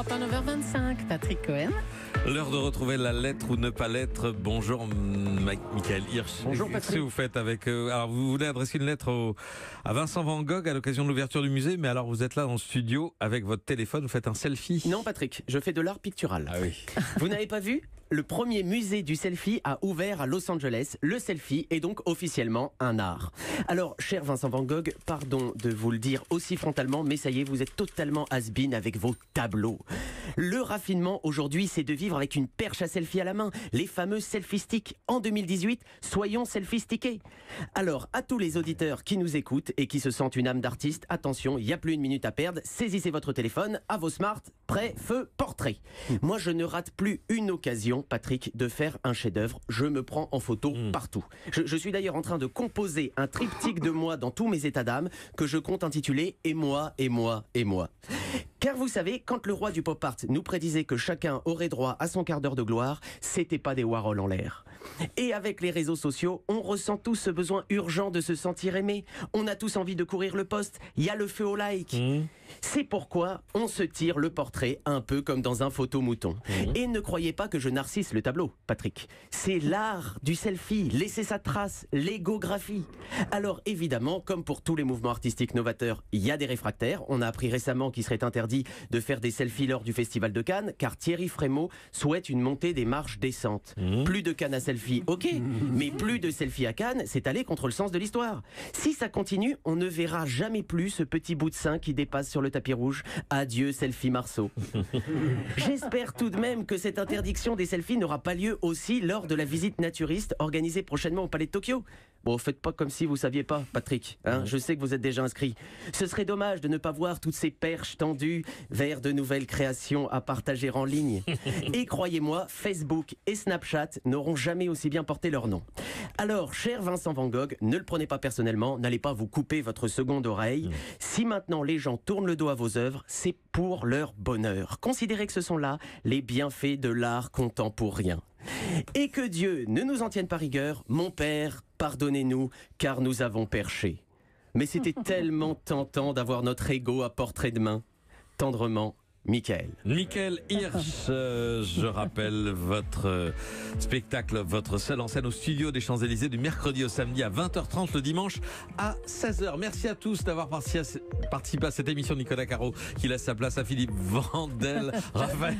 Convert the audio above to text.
Europe 1, 9h25, Patrick Cohen. L'heure de retrouver la lettre ou ne pas l'être. Bonjour Michael Hirsch. Bonjour Patrick. Qu'est-ce que vous faites avec... alors vous voulez adresser une lettre à Vincent Van Gogh à l'occasion de l'ouverture du musée, mais alors vous êtes là dans le studio avec votre téléphone, vous faites un selfie. Non Patrick, je fais de l'art pictural. Ah oui. Vous n'avez pas vu ? Le premier musée du selfie a ouvert à Los Angeles. Le selfie est donc officiellement un art. Alors, cher Vincent Van Gogh, pardon de vous le dire aussi frontalement, mais ça y est, vous êtes totalement has-been avec vos tableaux. Le raffinement aujourd'hui, c'est de vivre avec une perche à selfie à la main, les fameux selfie sticks. En 2018, soyons selfie stickés. Alors, à tous les auditeurs qui nous écoutent et qui se sentent une âme d'artiste, attention, il n'y a plus une minute à perdre, saisissez votre téléphone, à vos smart, prêt, feu, portrait. Moi, je ne rate plus une occasion, Patrick, de faire un chef-d'œuvre. Je me prends en photo partout. Je suis d'ailleurs en train de composer un triptyque de moi dans tous mes états d'âme que je compte intituler « Et moi, et moi, et moi ». Car vous savez, quand le roi du pop art nous prédisait que chacun aurait droit à son quart d'heure de gloire, c'était pas des Warhol en l'air. Et avec les réseaux sociaux, on ressent tous ce besoin urgent de se sentir aimé. On a tous envie de courir le poste. Il y a le feu au like. C'est pourquoi on se tire le portrait un peu comme dans un photo-mouton. Et ne croyez pas que je narcisse le tableau, Patrick. C'est l'art du selfie, laisser sa trace, l'égographie. Alors évidemment, comme pour tous les mouvements artistiques novateurs, il y a des réfractaires. On a appris récemment qu'il serait interdit de faire des selfies lors du Festival de Cannes, car Thierry Frémaux souhaite une montée des marches décentes. Plus de Cannes à selfie, ok, mais plus de selfies à Cannes, c'est aller contre le sens de l'histoire. Si ça continue, on ne verra jamais plus ce petit bout de sein qui dépasse sur le tapis rouge. Adieu selfie Marceau. J'espère tout de même que cette interdiction des selfies n'aura pas lieu aussi lors de la visite naturiste organisée prochainement au Palais de Tokyo. Bon, faites pas comme si vous saviez pas, Patrick. Je sais que vous êtes déjà inscrit. Ce serait dommage de ne pas voir toutes ces perches tendues vers de nouvelles créations à partager en ligne. Et croyez-moi, Facebook et Snapchat n'auront jamais aussi bien porté leur nom. Alors, cher Vincent Van Gogh, ne le prenez pas personnellement, n'allez pas vous couper votre seconde oreille. Si maintenant les gens tournent le dos à vos œuvres, c'est pour leur bonheur. Considérez que ce sont là les bienfaits de l'art contemporain. Et que Dieu ne nous en tienne pas rigueur, mon père, pardonnez-nous, car nous avons perché. Mais c'était tellement tentant d'avoir notre ego à portrait de main. Tendrement, Michael. Michael Hirsch, je rappelle votre spectacle, votre seule en scène au studio des Champs-Élysées du mercredi au samedi à 20h30, le dimanche à 16h. Merci à tous d'avoir participé à cette émission. Nicolas Caro qui laisse sa place à Philippe Vandel, Raphaël